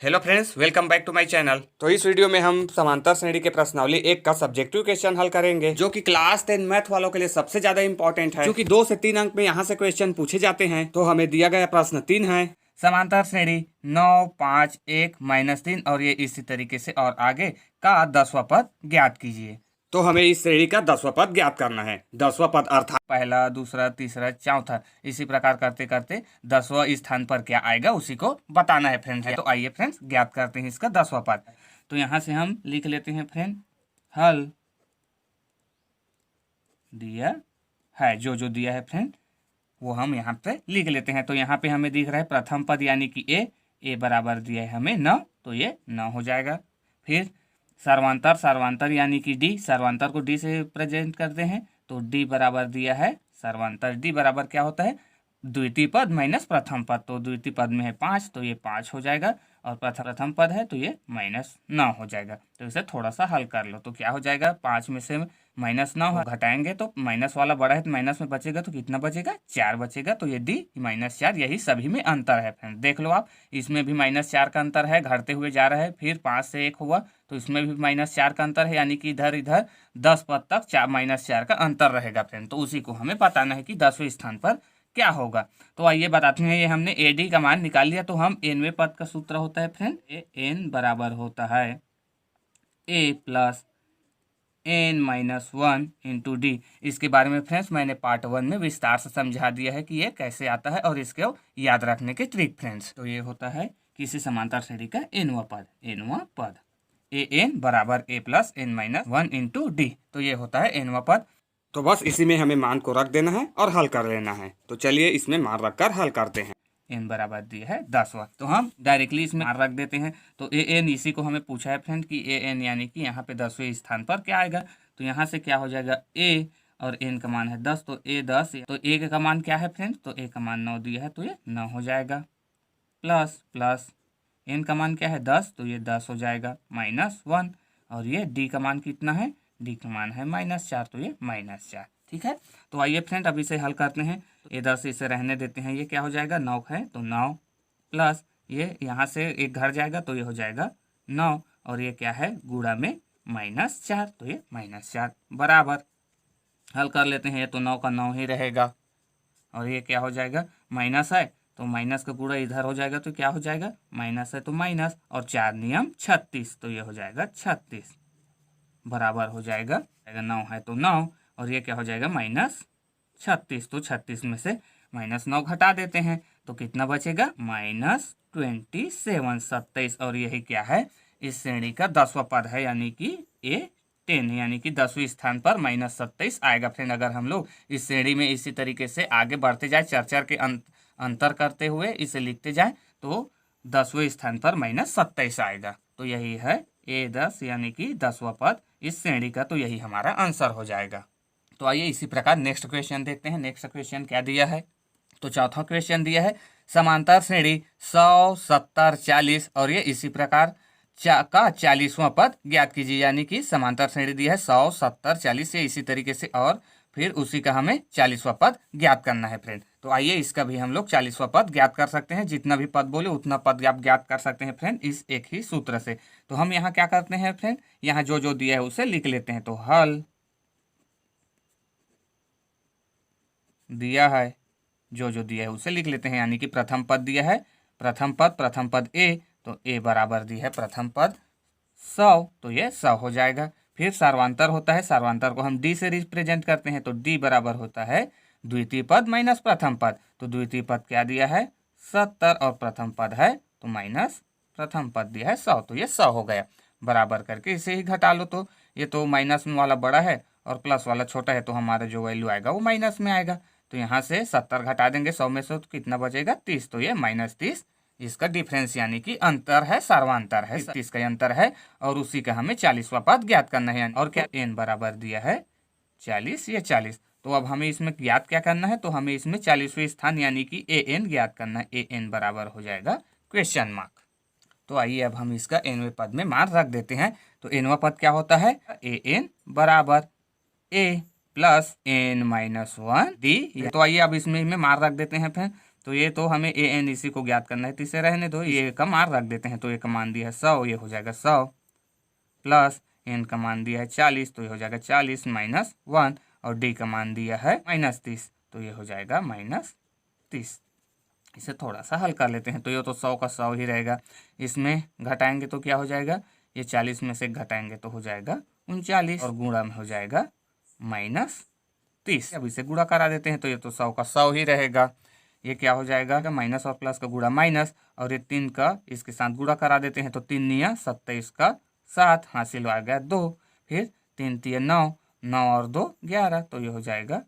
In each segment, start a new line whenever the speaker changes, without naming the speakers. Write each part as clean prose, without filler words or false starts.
Hello friends, welcome back to my channel. तो इस video में हम समांतर श्रेणी के प्रश्नावली 1 का सब्जेक्टिव क्वेश्चन हल करेंगे, जो कि क्लास 10 मैथ वालों के लिए सबसे ज्यादा इंपॉर्टेंट है, क्योंकि 2 से 3 अंक में यहाँ से क्वेश्चन पूछे जाते हैं। तो हमें दिया गया प्रश्न 3 है। समांतर श्रेणी 9, 5, 1, -3 और ये इसी तरीके से और आगे का 10वां पद ज्ञात कीजिए। तो हमें इस श्रेणी का 10वां पद ज्ञात करना है। 10वां पद अर्थात पहला, दूसरा, तीसरा, चौथा, इसी प्रकार करते करते 10वां स्थान पर क्या आएगा उसी को बताना है फ्रेंड। तो आइए फ्रेंड्स ज्ञात करते हैं इसका 10वां पद। तो यहाँ से हम लिख लेते हैं फ्रेंड, हल दिया है। जो जो दिया है फ्रेंड वो हम यहाँ पे लिख लेते हैं। तो यहाँ पे हमें दिख रहा है प्रथम पद यानी कि ए बराबर दिया है हमें 9, तो ये 9 हो जाएगा। फिर सर्वांतर, सर्वांतर यानी कि डी, सर्वांतर को डी से प्रेजेंट करते हैं, तो डी बराबर दिया है सर्वांतर डी बराबर क्या होता है, द्वितीय पद माइनस प्रथम पद। तो द्वितीय पद में है 5, तो ये 5 हो जाएगा, और प्रथम पद है तो ये -9 हो जाएगा। तो इसे थोड़ा सा हल कर लो, तो क्या हो जाएगा, 5 में से -9 घटाएंगे तो माइनस वाला बड़ा है तो माइनस में बचेगा, तो कितना बचेगा, 4 बचेगा। तो ये डी -4, यही सभी में अंतर है फ्रेंड। देख लो आप, इसमें भी -4 का अंतर है, घटते हुए जा रहा है। फिर 5 से 1 हुआ तो इसमें भी -4 का अंतर है, यानी कि इधर इधर 10 पद तक -4 का अंतर रहेगा फ्रेंड। तो उसी को हमें बताना है कि 10वें स्थान पर क्या होगा। तो आइए बताते हैं, ये हमने ए डी का मान निकाल लिया। तो हम nवें पद का सूत्र होता है फ्रेंड, एन बराबर होता है ए प्लस n-1 इंटू डी। इसके बारे में फ्रेंड्स मैंने पार्ट 1 में विस्तार से समझा दिया है कि ये कैसे आता है और इसके याद रखने के ट्रिक फ्रेंड्स। तो ये होता है किसी समांतर श्रेणी का nवां पद ए एन बराबर ए प्लस n-1 इंटू डी। तो ये होता है nवां पद। तो बस इसी में हमें मान को रख देना है और हल कर लेना है। तो चलिए इसमें मान रखकर हल करते हैं। n बराबर दिया है 10वां, तो हम डायरेक्टली इसमें मान रख देते हैं। तो ए एन इसी को हमें पूछा है फ्रेंड कि ए एन यानी कि यहाँ पे 10वें स्थान पर क्या आएगा। तो यहाँ से क्या हो जाएगा, ए और एन का मान है 10, तो ए 10, तो ए का मान क्या है फ्रेंड, तो ए का मान 9 दिया है, तो ये 9 हो जाएगा। प्लस प्लस एन का मान क्या है 10, तो ये 10 हो जाएगा, -1, और ये डी का मान कितना है, डी का मान है -4, तो ये -4। ठीक है, तो आइए फ्रेंड अब इसे हल करते हैं। ये 10 इसे रहने देते हैं, ये क्या हो जाएगा, 9 है तो 9 प्लस ये यहाँ से एक घर जाएगा तो ये हो जाएगा 9, और ये क्या है गुणा में -4, तो ये -4 बराबर। हल कर लेते हैं, ये तो 9 का 9 ही रहेगा, और ये क्या हो जाएगा, माइनस है तो माइनस का गुणा इधर हो जाएगा, तो क्या हो जाएगा, माइनस है तो माइनस, और 4 नियम 36, तो ये हो जाएगा 36 बराबर हो जाएगा 9 है तो 9, और ये क्या हो जाएगा -36। तो 36 में से -9 घटा देते हैं तो कितना बचेगा, -27, 27, और यही क्या है, इस श्रेणी का 10वां पद है, यानी कि A10, यानी कि 10वें स्थान पर -27 आएगा फ्रेंड। अगर हम लोग इस श्रेणी में इसी तरीके से आगे बढ़ते जाए, चर के अंतर करते हुए इसे लिखते जाए, तो 10वें स्थान पर -27 आएगा। तो यही है A10 यानी कि 10वां पद इस श्रेणी का, तो यही हमारा आंसर हो जाएगा। तो आइए इसी प्रकार नेक्स्ट क्वेश्चन देखते हैं। नेक्स्ट क्वेश्चन क्या दिया है, तो चौथा क्वेश्चन दिया है समांतर श्रेणी 100, 70, 40 और ये इसी प्रकार का 40वां पद ज्ञात कीजिए। यानी कि समांतर श्रेणी दी है 100, 70, 40 से इसी तरीके से, और फिर उसी का हमें 40वां पद ज्ञात करना है फ्रेंड। तो आइए इसका भी हम लोग 40वां पद ज्ञात कर सकते हैं। जितना भी पद बोले उतना पद आप ज्ञात कर सकते हैं फ्रेंड, इस एक ही सूत्र से। तो हम यहाँ क्या करते हैं फ्रेंड, यहाँ जो जो दिया है उसे लिख लेते हैं। तो हल दिया है, जो जो दिया है उसे लिख लेते हैं। यानी कि प्रथम पद दिया है, प्रथम पद ए, तो ए बराबर दी है प्रथम पद 100, तो ये 100 हो जाएगा। फिर सर्वांतर होता है, सर्वांतर को हम डी से रिप्रेजेंट करते हैं, तो डी बराबर होता है द्वितीय पद माइनस प्रथम पद। तो द्वितीय पद क्या दिया है 70, और प्रथम पद है तो माइनस प्रथम पद दिया है 100, तो ये 100 हो गया। बराबर करके इसे ही घटा लो, तो ये तो माइनस वाला बड़ा है और प्लस वाला छोटा है, तो हमारा जो वैल्यू आएगा वो माइनस में आएगा। तो यहाँ से 70 घटा देंगे 100 में से, तो कितना बचेगा 30, तो ये -30 इसका डिफरेंस यानी कि अंतर है, सर्वांतर है, 30 का अंतर है, और उसी का हमें 40वां पद ज्ञात करना है। और क्या n बराबर दिया है 40, ये 40। तो अब हमें इसमें ज्ञात क्या करना है, तो हमें इसमें 40वें स्थान यानी कि an ज्ञात करना है। an बराबर हो जाएगा क्वेश्चन मार्क। तो आइए अब हम इसका nवें पद में मान रख देते हैं। तो nवां पद क्या होता है, an बराबर a प्लस n-1 डी। तो आइए अब इसमें मान रख देते हैं फिर। तो ये तो हमें ए एन इसी को ज्ञात करना है, तो इसे रहने दो, ये का मान रख देते हैं। तो ये का मान दिया है 100, ये हो जाएगा 100 प्लस एन का मान दिया है 40, तो ये हो जाएगा 40 माइनस 1, और डी का मान दिया है -30, तो ये हो जाएगा -30। इसे थोड़ा सा हल कर लेते हैं। तो ये तो 100 का 100 ही रहेगा, इसमें घटाएंगे तो क्या हो जाएगा, ये 40 में से घटाएंगे तो हो जाएगा 39, और गुणा में हो जाएगा -30। अब इसे गुणा करा देते हैं। तो ये तो 100 का 100 ही रहेगा, ये क्या हो जाएगा, माइनस और प्लस का गुणा माइनस, और ये 3 का इसके साथ गुणा करा देते हैं। तो 3 निया 27 का 7 हासिल आ गया 2, फिर 3 तिया 9, 9 और 2 11, तो ये हो जाएगा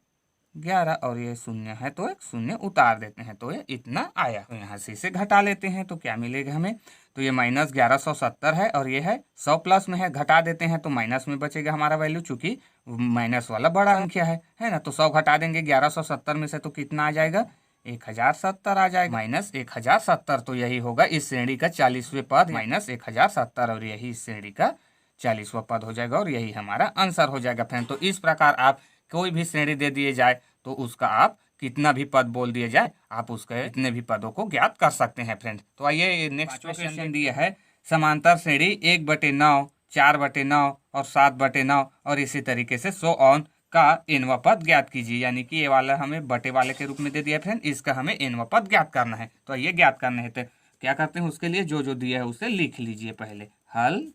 11, और ये शून्य है तो एक शून्य उतार देते हैं, तो ये इतना आया। तो यहाँ से इसे घटा लेते हैं तो क्या मिलेगा हमें, तो ये -1170 है, और ये है 100 प्लस में है, घटा देते हैं तो माइनस में बचेगा हमारा वैल्यू, चूंकि माइनस वाला बड़ा संख्या है ना। तो 100 घटा देंगे 1170 में से, तो कितना आ जाएगा, 1070 आ जाएगा, -1070। तो यही होगा इस श्रेणी का 40वें पद, -1070, और यही इस श्रेणी का 40वां पद हो जाएगा, और यही हमारा आंसर हो जाएगा फ्रेंड। तो इस प्रकार आप कोई भी श्रेणी दे दिए जाए तो उसका आप कितना भी पद बोल दिए जाए, आप उसके इतने भी पदों को ज्ञात कर सकते हैं फ्रेंड। तो आइए नेक्स्ट क्वेश्चन दिया है, समांतर श्रेणी 1/9, 4/9 और 7/9 और इसी तरीके से 100 ऑन का एनवा पद ज्ञात कीजिए। यानी कि ये वाला हमें बटे वाले के रूप में दे दिया फ्रेंड, इसका हमें एनवा पद ज्ञात करना है। तो ये ज्ञात करने है तो क्या करते हैं, उसके लिए जो जो दिया है उसे लिख लीजिए। पहले हल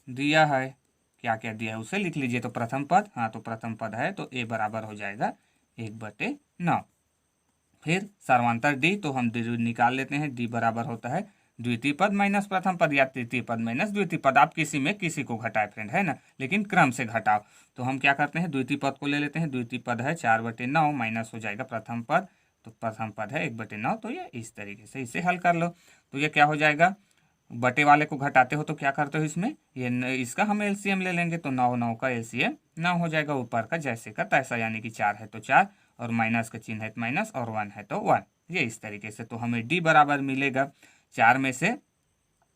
दिया है, क्या क्या दिया है उसे लिख लीजिए। तो प्रथम पद, हाँ तो प्रथम पद है तो ए बराबर हो जाएगा 1/9। फिर सर्वांतर डी, तो हम डी निकाल लेते हैं, डी बराबर होता है द्वितीय पद माइनस प्रथम पद या तृतीय पद माइनस द्वितीय पद, आप किसी में किसी को घटाए फ्रेंड, है ना, लेकिन क्रम से घटाओ। तो हम क्या करते हैं, द्वितीय पद को ले लेते हैं। द्वितीय पद है 4/9 माइनस हो जाएगा प्रथम पद, तो प्रथम पद है 1/9। तो ये इस तरीके से इसे हल कर लो। तो ये क्या हो जाएगा, बटे वाले को घटाते हो तो क्या करते हो, इसमें ये इसका हम एलसीएम ले लेंगे। तो 9 9 का एलसीएम 9 हो जाएगा, ऊपर का जैसे का तैसा, यानी कि 4 है तो 4, और माइनस का चिन्ह है तो माइनस, और 1 है तो 1, ये इस तरीके से। तो हमें डी बराबर मिलेगा 4 में से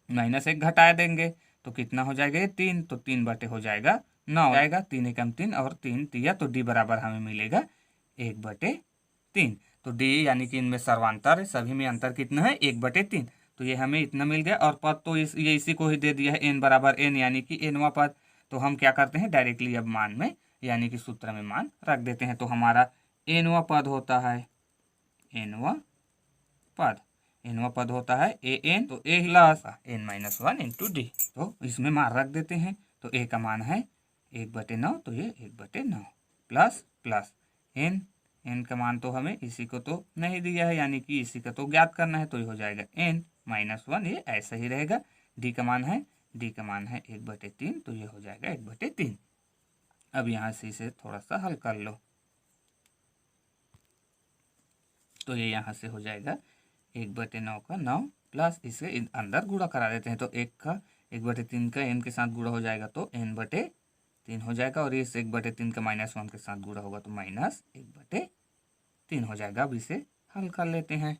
-1 घटा देंगे तो कितना हो जाएगा, ये 3, तो 3 बटे हो जाएगा 9 हो जाएगा, 3 एकम 3 और 3 तिया, तो डी बराबर हमें मिलेगा 1/3। तो डी यानी कि इनमें सर्वांतर है, सभी में अंतर कितना है, 1/3। तो ये हमें इतना मिल गया। और पद तो ये इसी को ही दे दिया है, n बराबर n, यानी कि nवा पद। तो हम क्या करते हैं, डायरेक्टली अब मान में यानी कि सूत्र में मान रख देते हैं। तो हमारा nवा पद होता है, nवा पद होता है an, तो a plus n-1 into D. तो इसमें मान रख देते हैं। तो a का मान है 1/9, तो ये 1/9 प्लस प्लस n का मान तो हमें इसी को तो नहीं दिया है, यानी कि इसी का तो ज्ञात करना है, तो ये हो जाएगा n-1, ये ऐसा ही रहेगा। डी का मान है 1/3, तो ये हो जाएगा 1/3। अब यहाँ से इसे थोड़ा सा हल कर लो, तो ये यहाँ से हो जाएगा 1/9 का 9 प्लस इसे अंदर गुणा करा देते हैं। तो 1/3 का n के साथ गुणा हो जाएगा तो n/3 हो जाएगा, और इस 1/3 का -1 के साथ गुणा होगा तो -1/3 हो जाएगा। अब इसे हल कर लेते हैं।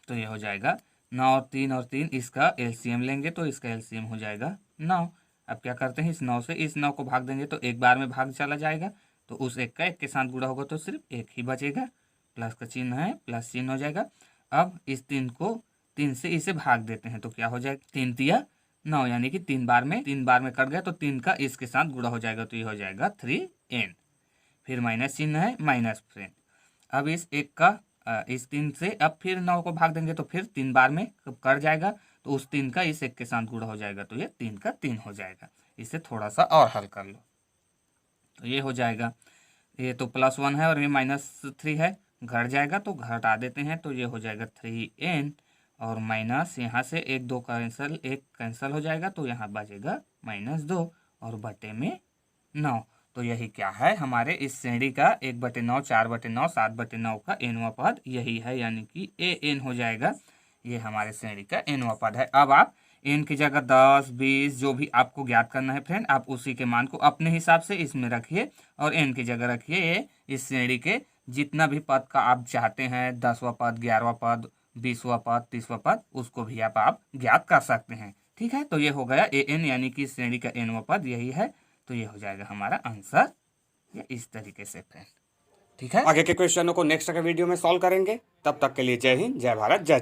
तो ये हो जाएगा 9 और 3 इसका एलसीएम लेंगे, तो इसका एलसीएम हो जाएगा 9। अब क्या करते हैं, इस 9 से इस 9 को भाग देंगे तो एक बार में भाग चला जाएगा, तो उस 1 का 1 के साथ गुणा होगा तो सिर्फ 1 ही बचेगा, प्लस का चिन्ह है, प्लस चिन्ह हो जाएगा। अब इस 3 से इसे भाग देते हैं तो क्या हो जाएगा, 3 तिया 9, यानी कि 3 बार में कट गया, तो 3 का इसके साथ गुणा हो जाएगा, तो ये हो जाएगा 3n। फिर माइनस चिन्ह है, माइनस फ्रेंड। अब इस 1 का इस 3 से अब फिर 9 को भाग देंगे तो फिर 3 बार में कट जाएगा, तो उस 3 का इस 1 के साथ गुणा हो जाएगा, तो ये 3 का 3 हो जाएगा। इसे थोड़ा सा और हल कर लो, तो ये हो जाएगा, ये तो +1 है और ये -3 है, घट जाएगा तो घटा देते हैं, तो ये हो जाएगा 3n, और माइनस यहाँ से 1 2 कैंसिल, 1 कैंसिल हो जाएगा, तो यहाँ बचेगा -2 और बटे में 9। तो यही क्या है, हमारे इस श्रेणी का 1/9, 4/9, 7/9 का nवा पद यही है, यानी कि an हो जाएगा। ये हमारे श्रेणी का nवा पद है। अब आप n की जगह 10, 20 जो भी आपको ज्ञात करना है फ्रेंड, आप उसी के मान को अपने हिसाब से इसमें रखिए और n की जगह रखिए इस श्रेणी के जितना भी पद का आप चाहते हैं, 10वां पद, 11वां पद, 20वां पद, 30वां पद, उसको भी आप ज्ञात कर सकते हैं। ठीक है, तो ये हो गया an, यानी कि श्रेणी का nवा पद यही है। तो ये हो जाएगा हमारा आंसर, ये इस तरीके से फ्रेंड। ठीक है। आगे के क्वेश्चनों को नेक्स्ट के वीडियो में सॉल्व करेंगे। तब तक के लिए जय हिंद, जय भारत, जय